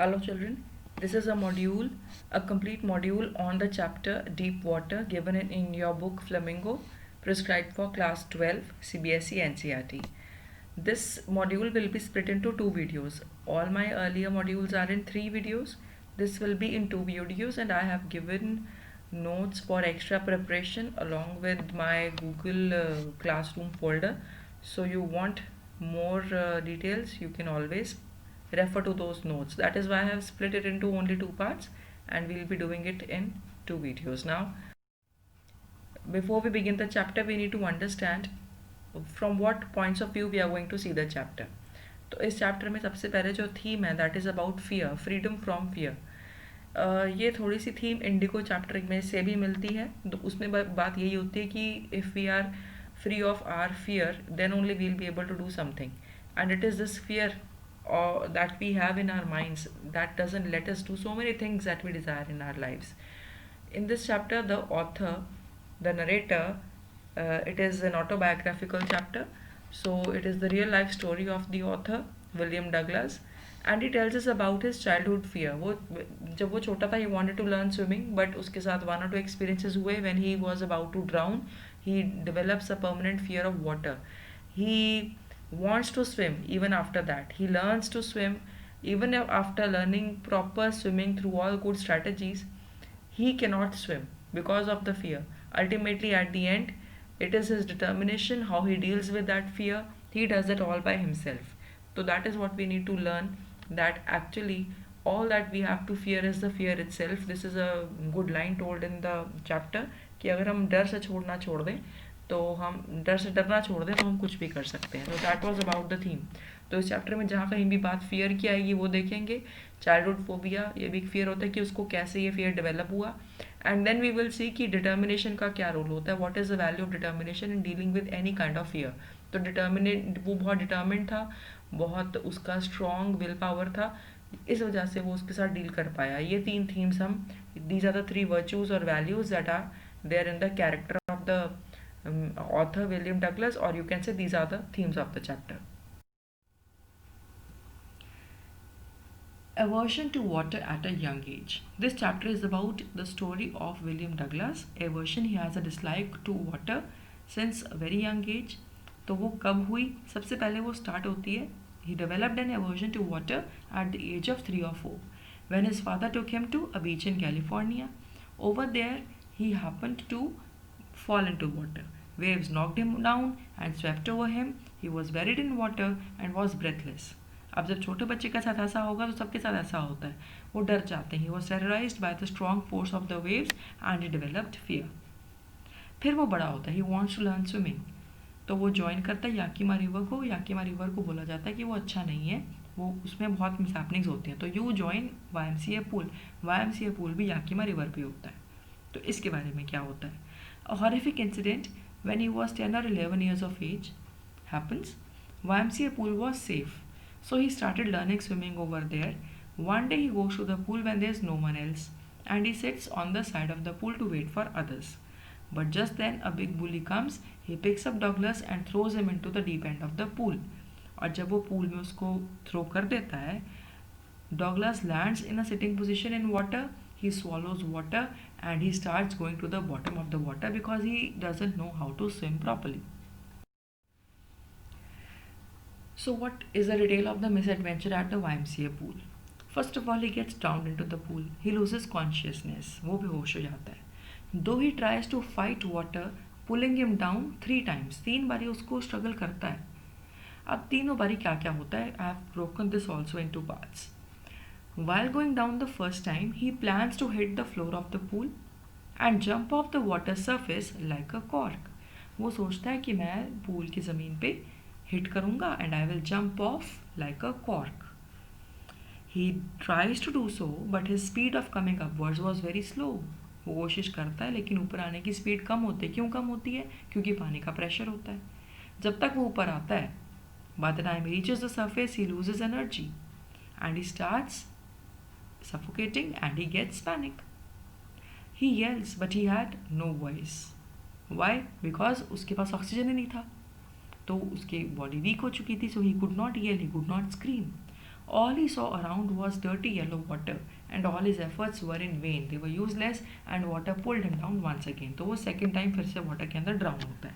Hello children, this is a complete module on the chapter Deep Water given in your book Flamingo, prescribed for class 12 CBSE NCERT. This module will be split into two videos. All my earlier modules are in three videos. This will be in two videos and I have given notes for extra preparation along with my Google Classroom folder. So you want more details, you can always refer to those notes. That is why I have split it into only two parts and we'll be doing it in two videos. Now, before we begin the chapter, we need to understand from what points of view we are going to see the chapter. तो इस chapter में सबसे पहले जो theme है that is about fear, freedom from fear. ये थोड़ी सी theme Indigo chapter में से भी मिलती है। तो उसमें बात यही होती है कि if we are free of our fear, then only we'll be able to do something. And it is this fear that we have in our minds that doesn't let us do so many things that we desire in our lives. In this chapter, the author, the narrator, it is an autobiographical chapter. So it is the real life story of the author, William Douglas. And he tells us about his childhood fear. वो जब वो छोटा था he wanted to learn swimming, but उसके साथ one or two experiences हुए when he was about to drown. He develops a permanent fear of water. He wants to swim even after that. He learns to swim even after learning proper swimming through all good strategies. He cannot swim because of the fear. Ultimately, at the end, it is his determination how he deals with that fear. He does it all by himself. So, that is what we need to learn, that actually all that we have to fear is the fear itself. This is a good line told in the chapter कि अगर हम डर से छोड़ना छोड़ दें तो हम डर से डरना छोड़ दें तो हम कुछ भी कर सकते हैं. तो that was about the theme. तो इस चैप्टर में जहाँ कहीं भी बात फियर की आएगी वो देखेंगे. चाइल्डहुड फोबिया, ये भी एक फियर होता है कि उसको कैसे ये फियर डेवलप हुआ. And then we will see कि डिटर्मिनेशन का क्या रोल होता है, what is the value of determination in dealing with any kind of fear. तो वो बहुत डिटर्मिनेंट था, बहुत उसका स्ट्रॉन्ग विल पावर था, इस वजह से वो उसके साथ डील कर पाया. ये तीन थीम्स हम, these are the three virtues और values that are there in the character of the author William Douglas, or you can say these are the themes of the chapter. Aversion to water at a young age. This chapter is about the story of William Douglas. Aversion, he has a dislike to water since a very young age. तो वो कब हुई? सबसे पहले वो start होती है, he developed an aversion to water at the age of 3 or 4 when his father took him to a beach in California. Over there he happened to fall into water. Waves knocked him down and swept over him. He was buried in water and was breathless. अब जब छोटे बच्चे के साथ ऐसा होगा तो सबके साथ ऐसा होता है, वो डर जाते हैं. He was terrorized by the strong force of the waves and he developed fear. फिर वो बड़ा होता है, he wants to learn swimming. तो वो ज्वाइन करता है याकीमा रिवर को. याकीमा रिवर को बोला जाता है कि वो अच्छा नहीं है, वो उसमें बहुत मिसहैपनिंग्स होती हैं. तो you join YMCA pool. YMCA pool भी याकीमा रिवर पे होता है. तो इसके बारे में क्या होता है? A horrific incident when he was 10 or 11 years of age happens. YMCA pool was safe, so he started learning swimming over there. One day he goes to the pool when there's no one else and he sits on the side of the pool to wait for others. But just then a big bully comes. He picks up Douglas and throws him into the deep end of the pool. और जब वो pool में उसको throw कर देता है, Douglas lands in a sitting position in water. He swallows water and he starts going to the bottom of the water because he doesn't know how to swim properly. So what is the detail of the misadventure at the YMCA pool? First of all, he gets drowned into the pool. He loses consciousness. वो बेहोश हो जाता है. Though he tries to fight water pulling him down 3 times, 3 बारी उसको struggle करता है. अब तीनों बारी क्या क्या होता है? I have broken this also into parts. While going down the first time, he plans to hit the floor of the pool and jump off the water surface like a cork. वो सोचता है कि मैं pool की ज़मीन पे hit करूँगा and I will jump off like a cork. He tries to do so, but his speed of coming upwards was very slow. वो कोशिश करता है लेकिन ऊपर आने की स्पीड कम होती है. क्यों कम होती है? क्योंकि पानी का प्रेशर होता है. जब तक वो ऊपर आता है, by the time he reaches the surface, he loses energy and he starts suffocating and he gets panic. He yells but he had no voice. Why? Because उसके पास ऑक्सीजन ही नहीं था, तो उसकी बॉडी वीक हो चुकी थी. So he could not yell, he could not scream. All he saw around was dirty yellow water, and all his efforts were in vain. They were useless, and water pulled him down once again. तो वो second time फिर से water के अंदर drown होता है.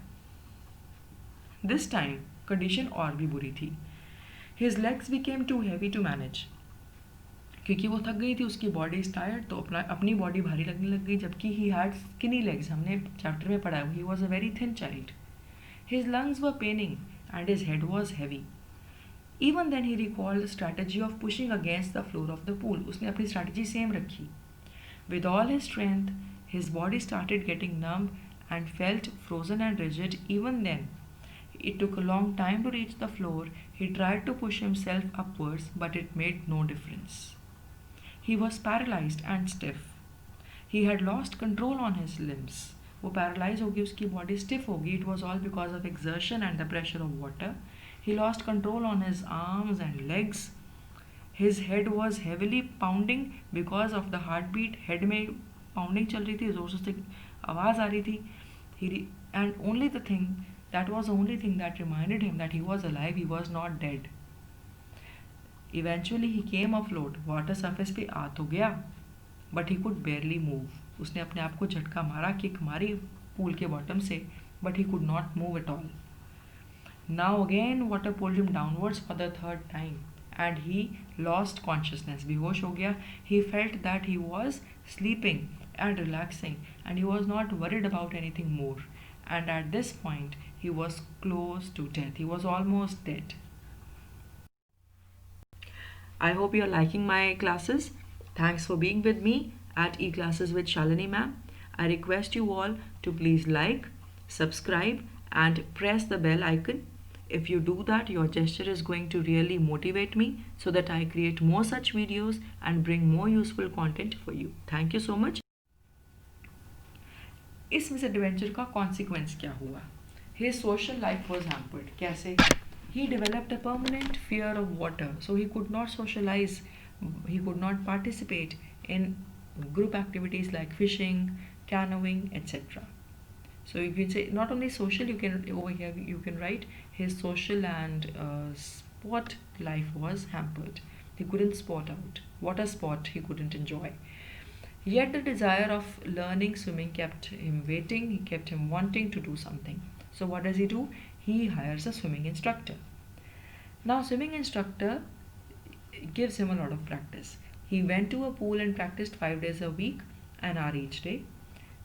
This time condition और भी बुरी थी. His legs became too heavy to manage. क्योंकि वो थक गई थी, उसकी बॉडी इज टायर्ड, तो अपनी बॉडी भारी लगने लग गई, जबकि ही हैड स्किनी लेग्स. हमने चैप्टर में पढ़ा है, he was a very thin child. His lungs were paining and his head was heavy. Even then he recalled strategy of pushing against the floor of the pool. उसने अपनी strategy same रखी. With all his strength his body started getting numb and felt frozen and rigid. Even then it took a long time to reach the floor. He tried to push himself upwards, but it made no difference. He was paralyzed and stiff. He had lost control on his limbs. वो paralyze होगी, उसकी body stiff होगी. It was all because of exertion and the pressure of water. He lost control on his arms and legs. His head was heavily pounding because of the heartbeat. Head में pounding चल रही थी, जोर से आवाज़ आ रही थी. And only the thing that was the only thing that reminded him that he was alive. He was not dead. Eventually he came afloat. Water surface पे आ तो गया, but he could barely move. उसने अपने आप को झटका मारा, kick मारी पूल के बॉटम से, but he could not move at all. Now again water pulled him downwards for the third time, and he lost consciousness. बेहोश हो गया. He felt that he was sleeping and relaxing, and he was not worried about anything more. And at this point he was close to death. He was almost dead. I hope you are liking my classes. Thanks for being with me at eClasses with Shalini ma'am. I request you all to please like, subscribe and press the bell icon. If you do that, your gesture is going to really motivate me so that I create more such videos and bring more useful content for you. Thank you so much. इस misadventure का consequence क्या हुआ? His social life was hampered. कैसे? He developed a permanent fear of water, so he could not socialize, he could not participate in group activities like fishing, canoeing, etc. So you can say not only social, you can over here you can write his social and sport life was hampered. He couldn't sport out. Water sport he couldn't enjoy. Yet the desire of learning swimming kept him waiting. He kept him wanting to do something. So what does he do? He hires a swimming instructor. Now swimming instructor gives him a lot of practice. He went to a pool and practiced 5 days a week, an hour each day.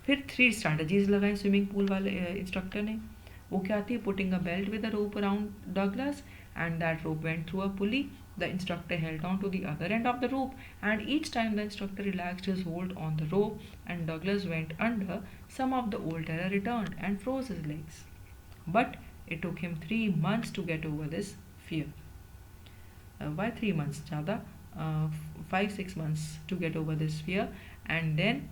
फिर 3 strategies लगाए swimming pool वाले instructor ने. वो क्या थी? Putting a belt with a rope around Douglas, and that rope went through a pulley. The instructor held on to the other end of the rope, and each time the instructor relaxed his hold on the rope and Douglas went under, some of the old terror returned and froze his legs. But it took him 3 months to get over this fear. Why 3 months? Zyada, 5-6 months to get over this fear. And then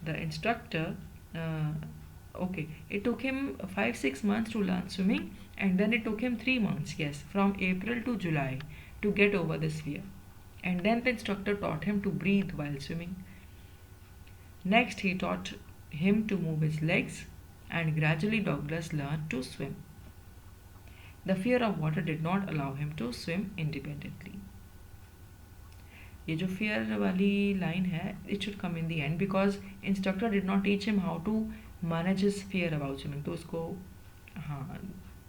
the instructor, it took him 5-6 months to learn swimming, and then it took him 3 months, yes, from April to July to get over this fear. And then the instructor taught him to breathe while swimming. Next he taught him to move his legs, and gradually Douglas learned to swim. The fear of water did not allow him to swim independently. ये जो fear वाली line है, it should come in the end because instructor did not teach him how to manage his fear about swimming. तो उसको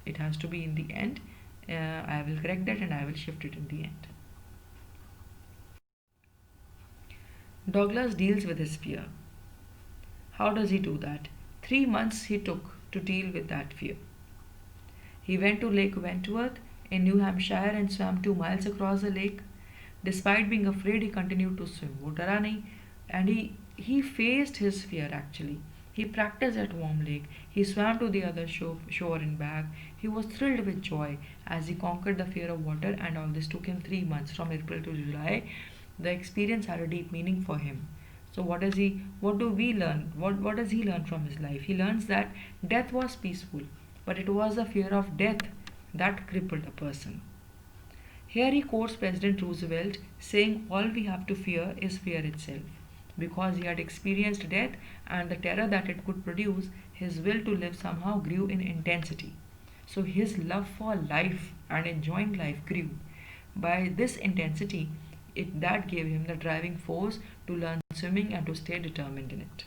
it has to be in the end. I will correct that and I will shift it in the end. Douglas deals with his fear. How does he do that? 3 months he took to deal with that fear. He went to Lake Wentworth in New Hampshire and swam 2 miles across the lake. Despite being afraid, he continued to swim. वो डरा नहीं, and he faced his fear actually. He practiced at Warm Lake. He swam to the other shore and back. He was thrilled with joy as he conquered the fear of water, and all this took him 3 months from April to July. The experience had a deep meaning for him. So what do we learn? What does he learn from his life? He learns that death was peaceful, but it was the fear of death that crippled a person. Here he quotes President Roosevelt saying, "All we have to fear is fear itself." Because he had experienced death and the terror that it could produce, his will to live somehow grew in intensity. So his love for life and enjoying life grew. By this intensity, that gave him the driving force to learn swimming and to stay determined in it.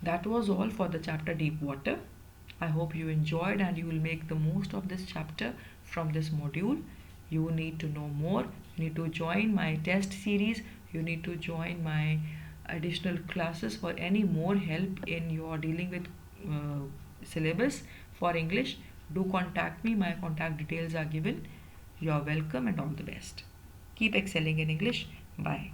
That was all for the chapter Deep Water. I hope you enjoyed and you will make the most of this chapter from this module. You need to know more. You need to join my test series. You need to join my additional classes for any more help in your dealing with syllabus for English. Do contact me. My contact details are given. You are welcome and all the best. Keep excelling in English. Bye.